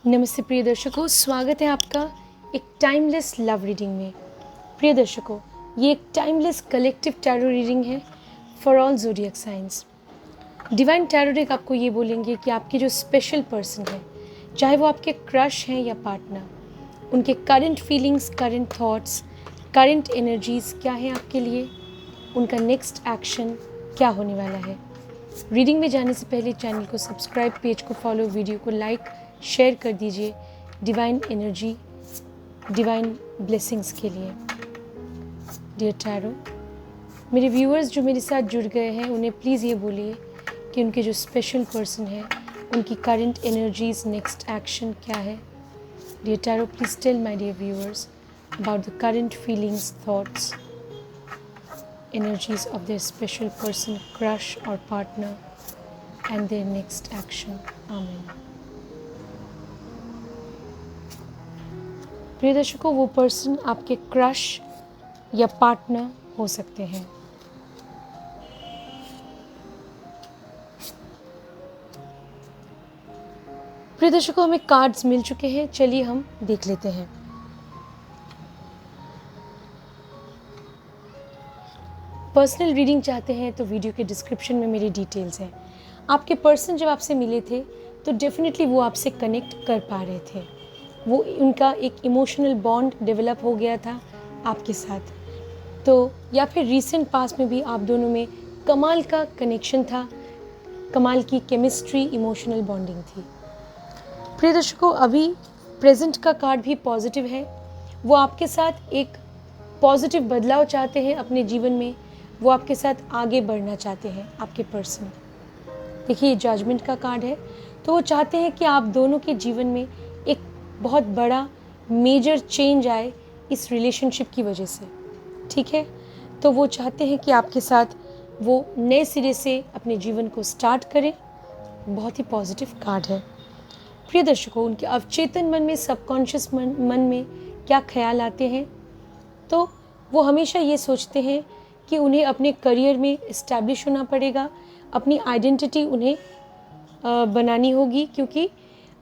नमस्ते प्रिय दर्शकों, स्वागत है आपका एक टाइमलेस लव रीडिंग में। प्रिय दर्शकों, ये एक टाइमलेस कलेक्टिव टैरो रीडिंग है for all zodiac science. Divine tarot deck आपको ये बोलेंगे कि आपके जो स्पेशल पर्सन है, चाहे वो आपके क्रश हैं या पार्टनर, उनके current feelings, current thoughts, current energies क्या हैं आपके लिए, उनका नेक्स्ट एक्शन क्या होने वाला है। रीडिंग में जाने से पहले चैनल को सब्सक्राइब, पेज को फॉलो, वीडियो को लाइक शेयर कर दीजिए डिवाइन एनर्जी, डिवाइन ब्लेसिंग्स के लिए। डियर टैरो, मेरे व्यूअर्स जो मेरे साथ जुड़ गए हैं उन्हें प्लीज़ ये बोलिए कि उनके जो स्पेशल पर्सन है उनकी करंट एनर्जीज, नेक्स्ट एक्शन क्या है। Dear tarot, please tell my dear viewers about the current feelings, thoughts, energies of their special person, crush or partner, and their next action. Amen. प्रिय दर्शकों, वो person आपके crush या partner हो सकते हैं। प्रिय दर्शकों, हमें कार्ड्स मिल चुके हैं, चलिए हम देख लेते हैं। पर्सनल रीडिंग चाहते हैं तो वीडियो के डिस्क्रिप्शन में मेरी डिटेल्स हैं। आपके पर्सन जब आपसे मिले थे तो डेफिनेटली वो आपसे कनेक्ट कर पा रहे थे, वो उनका एक इमोशनल बॉन्ड डेवलप हो गया था आपके साथ, तो या फिर रीसेंट पास्ट में भी आप दोनों में कमाल का कनेक्शन था, कमाल की केमिस्ट्री, इमोशनल बॉन्डिंग थी। प्रिय दर्शकों, अभी प्रेजेंट का कार्ड भी पॉजिटिव है। वो आपके साथ एक पॉजिटिव बदलाव चाहते हैं अपने जीवन में, वो आपके साथ आगे बढ़ना चाहते हैं। आपके पर्सन, देखिए, जजमेंट का कार्ड है, तो वो चाहते हैं कि आप दोनों के जीवन में एक बहुत बड़ा मेजर चेंज आए इस रिलेशनशिप की वजह से। ठीक है, तो वो चाहते हैं कि आपके साथ वो नए सिरे से अपने जीवन को स्टार्ट करें। बहुत ही पॉजिटिव कार्ड है। प्रिय दर्शकों, उनके अवचेतन मन में, सबकॉन्शियस मन में क्या ख्याल आते हैं, तो वो हमेशा ये सोचते हैं कि उन्हें अपने करियर में इस्टेब्लिश होना पड़ेगा, अपनी आइडेंटिटी उन्हें बनानी होगी, क्योंकि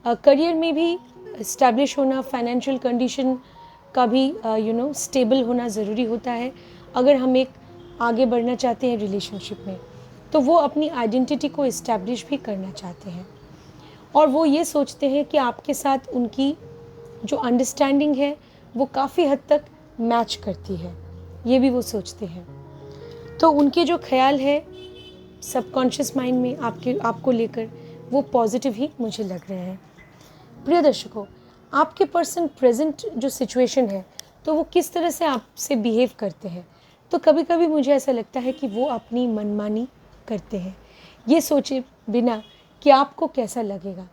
करियर में भी इस्टेब्लिश होना, फाइनेंशियल कंडीशन का भी स्टेबल होना ज़रूरी होता है अगर हम एक आगे बढ़ना चाहते हैं रिलेशनशिप में। तो वो अपनी आइडेंटिटी को इस्टेब्लिश भी करना चाहते हैं, और वो ये सोचते हैं कि आपके साथ उनकी जो अंडरस्टैंडिंग है वो काफ़ी हद तक मैच करती है, ये भी वो सोचते हैं। तो उनके जो ख्याल है सबकॉन्शियस माइंड में आपको लेकर, वो पॉजिटिव ही मुझे लग रहे हैं। प्रिय दर्शकों, आपके पर्सन प्रेजेंट जो सिचुएशन है, तो वो किस तरह से आपसे बिहेव करते हैं, तो कभी कभी मुझे ऐसा लगता है कि वो अपनी मनमानी करते हैं, ये सोचे बिना कि आपको कैसा लगेगा।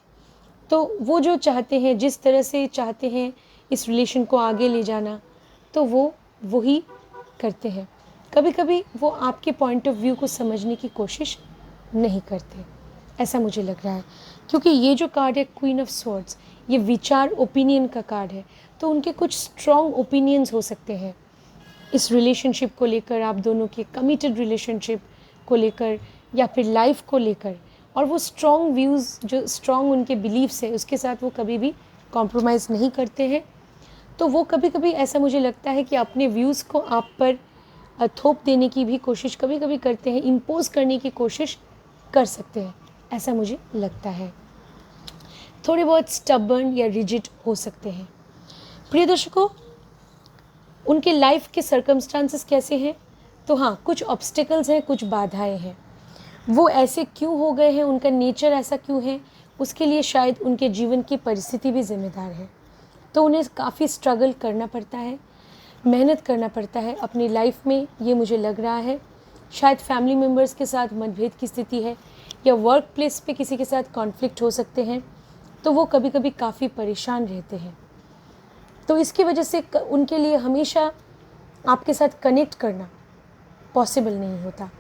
तो वो जो चाहते हैं, जिस तरह से चाहते हैं इस रिलेशन को आगे ले जाना, तो वो वही करते हैं। कभी कभी वो आपके पॉइंट ऑफ व्यू को समझने की कोशिश नहीं करते, ऐसा मुझे लग रहा है, क्योंकि ये जो कार्ड है क्वीन ऑफ स्वॉर्ड्स, ये विचार, ओपिनियन का कार्ड है। तो उनके कुछ स्ट्रॉन्ग ओपिनियंस हो सकते हैं इस रिलेशनशिप को लेकर, आप दोनों के कमिटेड रिलेशनशिप को लेकर या फिर लाइफ को लेकर, और वो स्ट्रॉन्ग व्यूज़, जो स्ट्रॉन्ग उनके बिलीव्स है, उसके साथ वो कभी भी कॉम्प्रोमाइज़ नहीं करते हैं। तो वो कभी कभी ऐसा मुझे लगता है कि अपने व्यूज़ को आप पर थोप देने की भी कोशिश कभी कभी करते हैं, इम्पोज करने की कोशिश कर सकते हैं, ऐसा मुझे लगता है। थोड़े बहुत स्टबर्न या रिजिड हो सकते हैं। प्रिय दर्शकों, उनके लाइफ के सर्कमस्टांसेस कैसे हैं, तो हाँ, कुछ ऑब्स्टिकल्स हैं, कुछ बाधाएं हैं। वो ऐसे क्यों हो गए हैं, उनका नेचर ऐसा क्यों है, उसके लिए शायद उनके जीवन की परिस्थिति भी जिम्मेदार है। तो उन्हें काफ़ी स्ट्रगल करना पड़ता है, मेहनत करना पड़ता है अपनी लाइफ में, ये मुझे लग रहा है। शायद फैमिली मेम्बर्स के साथ मतभेद की स्थिति है, या वर्क प्लेस पे किसी के साथ कॉन्फ्लिक्ट हो सकते हैं, तो वो कभी कभी काफ़ी परेशान रहते हैं। तो इसकी वजह से उनके लिए हमेशा आपके साथ कनेक्ट करना पॉसिबल नहीं होता।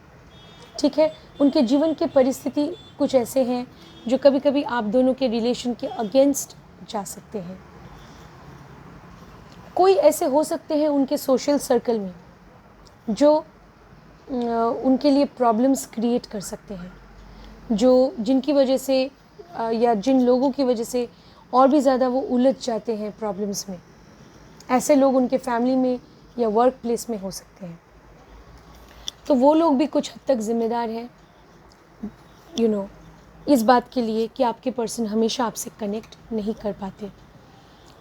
ठीक है, उनके जीवन के परिस्थिति कुछ ऐसे हैं जो कभी कभी आप दोनों के रिलेशन के अगेंस्ट जा सकते हैं। कोई ऐसे हो सकते हैं उनके सोशल सर्कल में जो उनके लिए प्रॉब्लम्स क्रिएट कर सकते हैं, जिनकी वजह से या जिन लोगों की वजह से और भी ज़्यादा वो उलझ जाते हैं प्रॉब्लम्स में। ऐसे लोग उनके फैमिली में या वर्क प्लेस में हो सकते हैं। तो वो लोग भी कुछ हद तक ज़िम्मेदार हैं इस बात के लिए कि आपके पर्सन हमेशा आपसे कनेक्ट नहीं कर पाते।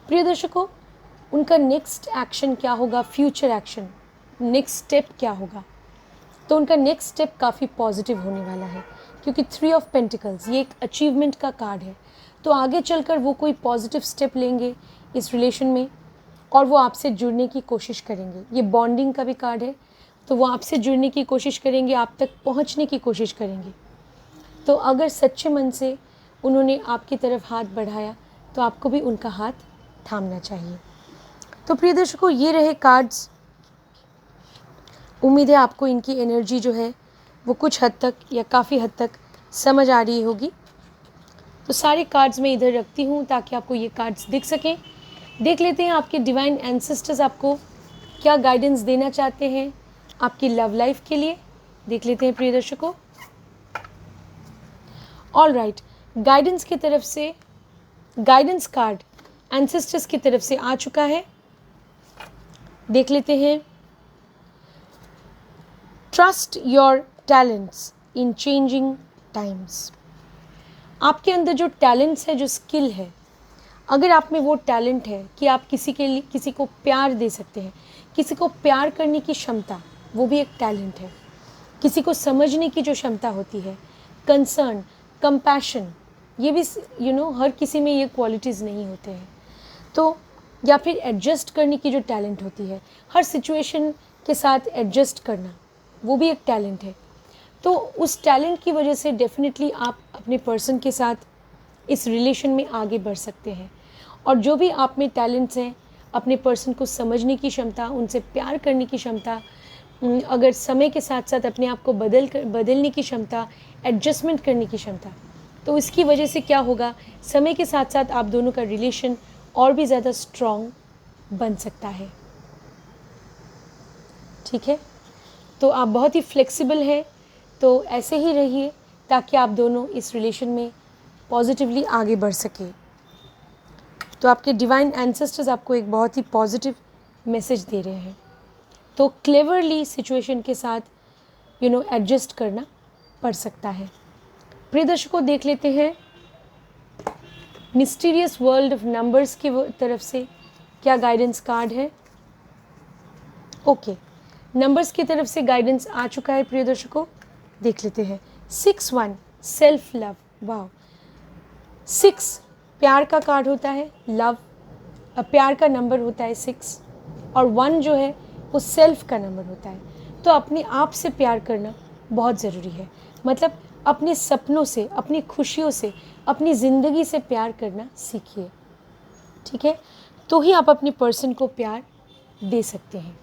प्रिय दर्शकों, उनका नेक्स्ट एक्शन क्या होगा, फ्यूचर एक्शन, नेक्स्ट स्टेप क्या होगा? तो उनका नेक्स्ट स्टेप काफ़ी पॉजिटिव होने वाला है, क्योंकि 3 ऑफ पेंटिकल्स ये एक अचीवमेंट का कार्ड है। तो आगे चलकर वो कोई पॉजिटिव स्टेप लेंगे इस रिलेशन में और वो आपसे जुड़ने की कोशिश करेंगे। ये बॉन्डिंग का भी कार्ड है, तो वो आपसे जुड़ने की कोशिश करेंगे, आप तक पहुंचने की कोशिश करेंगे। तो अगर सच्चे मन से उन्होंने आपकी तरफ हाथ बढ़ाया तो आपको भी उनका हाथ थामना चाहिए। तो प्रिय दर्शकों, ये रहे कार्ड्स। उम्मीद है आपको इनकी एनर्जी जो है वो कुछ हद तक या काफ़ी हद तक समझ आ रही होगी। तो सारे कार्ड्स मैं इधर रखती हूँ ताकि आपको ये कार्ड्स दिख सकें। देख लेते हैं आपके डिवाइन एंसेस्टर्स आपको क्या गाइडेंस देना चाहते हैं आपकी लव लाइफ के लिए। देख लेते हैं प्रिय दर्शकों। ऑल राइट, गाइडेंस की तरफ से गाइडेंस कार्ड एंसेस्टर्स की तरफ से आ चुका है। देख लेते हैं। Trust your talents in changing times. आपके अंदर जो टैलेंट्स है, जो स्किल है, अगर आप में वो टैलेंट है कि आप किसी को प्यार दे सकते हैं, किसी को प्यार करने की क्षमता, वो भी एक टैलेंट है। किसी को समझने की जो क्षमता होती है, कंसर्न, कंपैशन, ये भी हर किसी में ये क्वालिटीज़ नहीं होते हैं। तो या फिर एडजस्ट करने की जो टैलेंट होती है, हर सिचुएशन के साथ एडजस्ट करना, वो भी एक टैलेंट है। तो उस टैलेंट की वजह से डेफिनेटली आप अपने पर्सन के साथ इस रिलेशन में आगे बढ़ सकते हैं। और जो भी आप में टैलेंट्स हैं, अपने पर्सन को समझने की क्षमता, उनसे प्यार करने की क्षमता, अगर समय के साथ साथ अपने आप को बदलने की क्षमता, एडजस्टमेंट करने की क्षमता, तो इसकी वजह से क्या होगा, समय के साथ साथ आप दोनों का रिलेशन और भी ज़्यादा स्ट्रॉन्ग बन सकता है। ठीक है, तो आप बहुत ही फ्लेक्सिबल हैं, तो ऐसे ही रहिए ताकि आप दोनों इस रिलेशन में पॉजिटिवली आगे बढ़ सके। तो आपके डिवाइन एंसेस्टर्स आपको एक बहुत ही पॉजिटिव मैसेज दे रहे हैं। तो क्लेवरली सिचुएशन के साथ एडजस्ट करना पड़ सकता है। प्रिय दर्शकों, देख लेते हैं मिस्टीरियस वर्ल्ड ऑफ नंबर्स की तरफ से क्या गाइडेंस कार्ड है। ओके, नंबर्स की तरफ से गाइडेंस आ चुका है प्रिय दर्शकों। देख लेते हैं। 6-1 सेल्फ लव। वाह, 6 प्यार का कार्ड होता है, लव प्यार का नंबर होता है 6, और 1 जो है वो सेल्फ का नंबर होता है। तो अपने आप से प्यार करना बहुत ज़रूरी है। मतलब अपने सपनों से, अपनी खुशियों से, अपनी ज़िंदगी से प्यार करना सीखिए। ठीक है, तो ही आप अपने पर्सन को प्यार दे सकते हैं।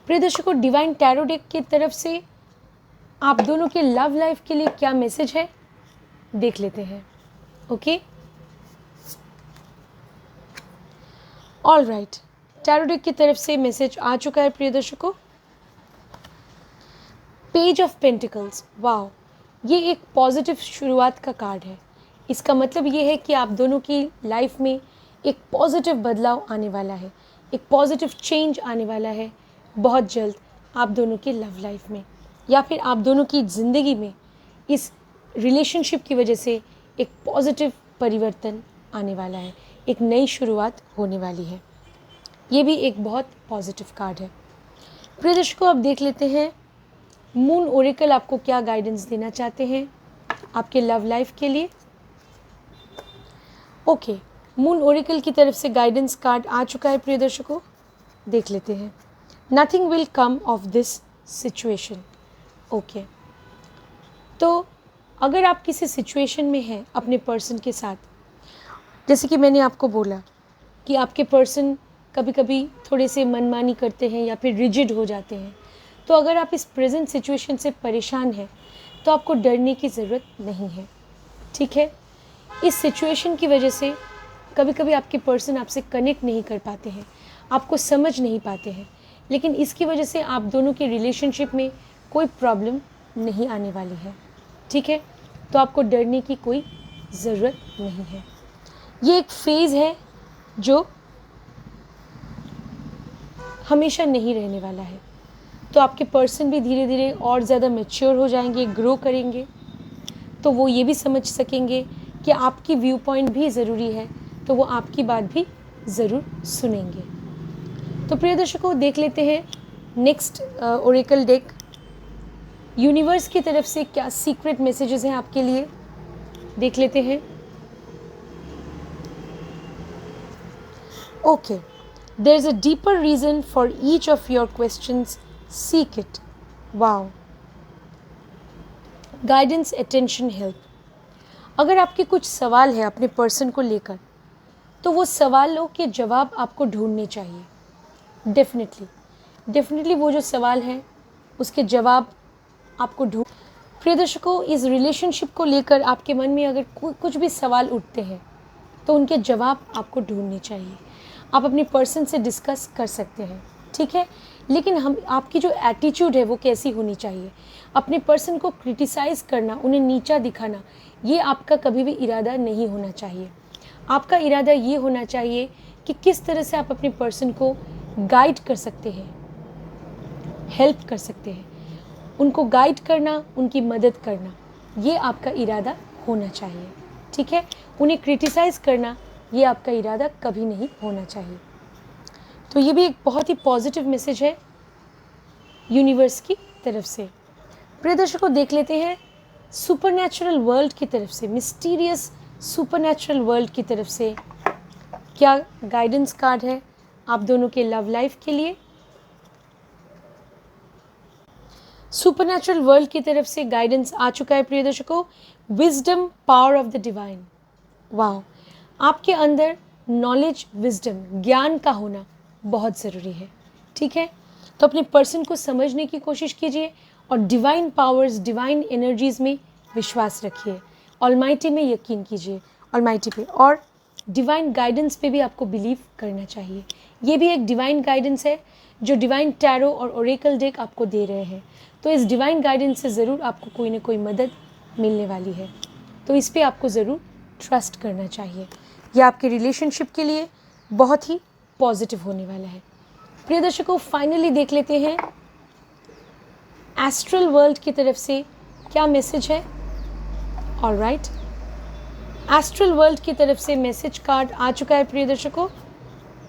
प्रिय दर्शकों, डिवाइन टैरो डेक की तरफ से आप दोनों के लव लाइफ के लिए क्या मैसेज है देख लेते हैं। Okay, all right, tarot deck की तरफ से मैसेज आ चुका है प्रिय दर्शकों। Page of pentacles. वाह, ये एक पॉजिटिव शुरुआत का कार्ड है। इसका मतलब ये है कि आप दोनों की लाइफ में एक पॉजिटिव बदलाव आने वाला है, एक पॉजिटिव चेंज आने वाला है बहुत जल्द आप दोनों के लव लाइफ में, या फिर आप दोनों की ज़िंदगी में इस रिलेशनशिप की वजह से एक पॉजिटिव परिवर्तन आने वाला है, एक नई शुरुआत होने वाली है। ये भी एक बहुत पॉजिटिव कार्ड है। प्रिय दर्शकों, अब देख लेते हैं मून ओरेकल आपको क्या गाइडेंस देना चाहते हैं आपके लव लाइफ के लिए। ओके, मून ओरेकल की तरफ से गाइडेंस कार्ड आ चुका है प्रिय दर्शकों। देख लेते हैं। Nothing will come of this situation. Okay, तो अगर आप किसी सिचुएशन में हैं अपने पर्सन के साथ, जैसे कि मैंने आपको बोला कि आपके पर्सन कभी कभी थोड़े से मनमानी करते हैं या फिर रिजिड हो जाते हैं, तो अगर आप इस प्रेजेंट सिचुएशन से परेशान हैं तो आपको डरने की ज़रूरत नहीं है। ठीक है, इस सिचुएशन की वजह से कभी कभी आपके पर्सन आपसे कनेक्ट नहीं कर पाते हैं, आपको समझ नहीं पाते हैं, लेकिन इसकी वजह से आप दोनों के रिलेशनशिप में कोई प्रॉब्लम नहीं आने वाली है। ठीक है, तो आपको डरने की कोई ज़रूरत नहीं है। ये एक फेज़ है जो हमेशा नहीं रहने वाला है। तो आपके पर्सन भी धीरे धीरे और ज़्यादा मैच्योर हो जाएंगे, ग्रो करेंगे, तो वो ये भी समझ सकेंगे कि आपकी व्यू पॉइंट भी ज़रूरी है, तो वो आपकी बात भी ज़रूर सुनेंगे। तो प्रिय दर्शकों, देख लेते हैं नेक्स्ट ओरेकल डेक। यूनिवर्स की तरफ से क्या सीक्रेट मैसेजेस हैं आपके लिए, देख लेते हैं। Okay, there is a deeper reason for each of your questions, seek it. Wow, guidance, attention, help. अगर आपके कुछ सवाल है अपने पर्सन को लेकर, तो वो सवालों के जवाब आपको ढूंढने चाहिए। डेफिनेटली वो जो सवाल है उसके जवाब आपको ढूंढ। प्रिय दर्शकों, इस रिलेशनशिप को लेकर आपके मन में अगर कुछ भी सवाल उठते हैं तो उनके जवाब आपको ढूंढने चाहिए। आप अपने पर्सन से डिस्कस कर सकते हैं, ठीक है, लेकिन आपकी जो एटीट्यूड है वो कैसी होनी चाहिए। अपने पर्सन को क्रिटिसाइज़ करना, उन्हें नीचा दिखाना, ये आपका कभी भी इरादा नहीं होना चाहिए। आपका इरादा ये होना चाहिए कि किस तरह से आप अपने पर्सन को गाइड कर सकते हैं, हेल्प कर सकते हैं। उनको गाइड करना, उनकी मदद करना, ये आपका इरादा होना चाहिए, ठीक है। उन्हें क्रिटिसाइज़ करना, ये आपका इरादा कभी नहीं होना चाहिए। तो ये भी एक बहुत ही पॉजिटिव मैसेज है यूनिवर्स की तरफ से। प्रिय दर्शकों, देख लेते हैं सुपरनैचुरल वर्ल्ड की तरफ से, मिस्टीरियस सुपरनैचुरल वर्ल्ड की तरफ से क्या गाइडेंस कार्ड है आप दोनों के लव लाइफ के लिए। सुपरनैचुरल वर्ल्ड की तरफ से गाइडेंस आ चुका है प्रिय दर्शकों, wisdom, power of the divine. वाह, आपके अंदर नॉलेज, विजडम, ज्ञान का होना बहुत ज़रूरी है, ठीक है। तो अपने पर्सन को समझने की कोशिश कीजिए और डिवाइन पावर्स, डिवाइन एनर्जीज़ में विश्वास रखिए, ऑलमाइटी में यकीन कीजिए, ऑलमाइटी पे, और डिवाइन गाइडेंस पे भी आपको बिलीव करना चाहिए। ये भी एक डिवाइन गाइडेंस है जो डिवाइन टैरो और ओरेकल डेक आपको दे रहे हैं। तो इस डिवाइन गाइडेंस से ज़रूर आपको कोई ना कोई मदद मिलने वाली है, तो इस पे आपको ज़रूर ट्रस्ट करना चाहिए। यह आपके रिलेशनशिप के लिए बहुत ही पॉजिटिव होने वाला है। प्रिय दर्शकों, फाइनली देख लेते हैं एस्ट्रल वर्ल्ड की तरफ से क्या मैसेज है। ऑलराइट, एस्ट्रल वर्ल्ड की तरफ से मैसेज कार्ड आ चुका है प्रिय दर्शकों,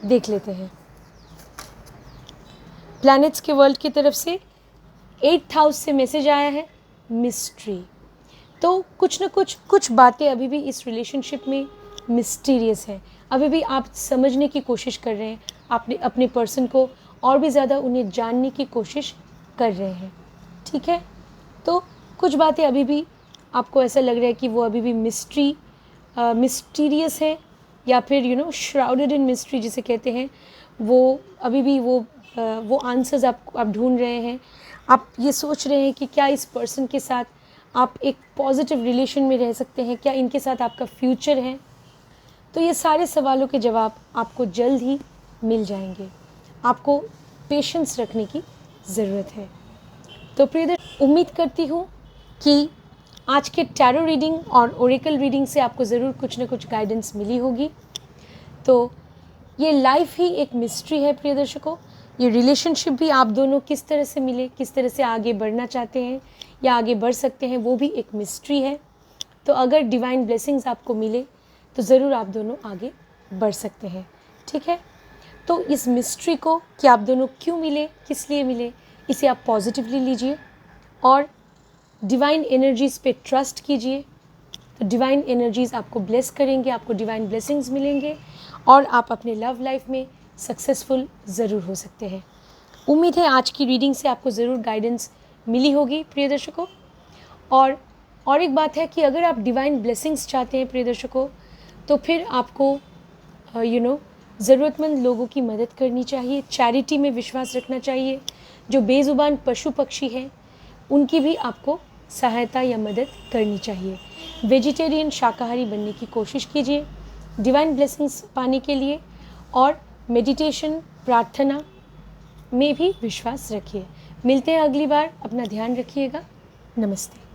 देख लेते हैं। प्लैनेट्स के वर्ल्ड की तरफ से 8th हाउस से मैसेज आया है, मिस्ट्री। तो कुछ बातें अभी भी इस रिलेशनशिप में मिस्टीरियस है। अभी भी आप समझने की कोशिश कर रहे हैं, आपने अपने पर्सन को और भी ज़्यादा उन्हें जानने की कोशिश कर रहे हैं, ठीक है। तो कुछ बातें अभी भी आपको ऐसा लग रहा है कि वो अभी भी मिस्टीरियस है, या फिर श्राउडेड इन मिस्ट्री जिसे कहते हैं, वो अभी भी वो आंसर्स आप ढूंढ रहे हैं। आप ये सोच रहे हैं कि क्या इस पर्सन के साथ आप एक पॉजिटिव रिलेशन में रह सकते हैं, क्या इनके साथ आपका फ्यूचर है। तो ये सारे सवालों के जवाब आपको जल्द ही मिल जाएंगे। आपको पेशेंस रखने की ज़रूरत है। तो प्रिय, उम्मीद करती हूँ कि आज के टैरो रीडिंग और ओरेकल रीडिंग से आपको ज़रूर कुछ ना कुछ गाइडेंस मिली होगी। तो ये लाइफ ही एक मिस्ट्री है प्रिय दर्शकों। ये रिलेशनशिप भी आप दोनों किस तरह से मिले, किस तरह से आगे बढ़ना चाहते हैं या आगे बढ़ सकते हैं, वो भी एक मिस्ट्री है। तो अगर डिवाइन ब्लेसिंग्स आपको मिले तो ज़रूर आप दोनों आगे बढ़ सकते हैं, ठीक है। तो इस मिस्ट्री को कि आप दोनों क्यों मिले, किस लिए मिले, इसे आप पॉजिटिवली लीजिए और डिवाइन एनर्जीज़ पे ट्रस्ट कीजिए। तो डिवाइन एनर्जीज़ आपको ब्लेस करेंगे, आपको डिवाइन ब्लेसिंग्स मिलेंगे और आप अपने लव लाइफ में सक्सेसफुल ज़रूर हो सकते हैं। उम्मीद है आज की रीडिंग से आपको ज़रूर गाइडेंस मिली होगी प्रिय दर्शकों। और एक बात है कि अगर आप डिवाइन ब्लेसिंग्स चाहते हैं प्रिय दर्शकों, तो फिर आपको ज़रूरतमंद लोगों की मदद करनी चाहिए, चैरिटी में विश्वास रखना चाहिए। जो बेज़ुबान पशु पक्षी हैं उनकी भी आपको सहायता या मदद करनी चाहिए। वेजिटेरियन, शाकाहारी बनने की कोशिश कीजिए डिवाइन ब्लेसिंग्स पाने के लिए, और मेडिटेशन, प्रार्थना में भी विश्वास रखिए। मिलते हैं अगली बार, अपना ध्यान रखिएगा। नमस्ते।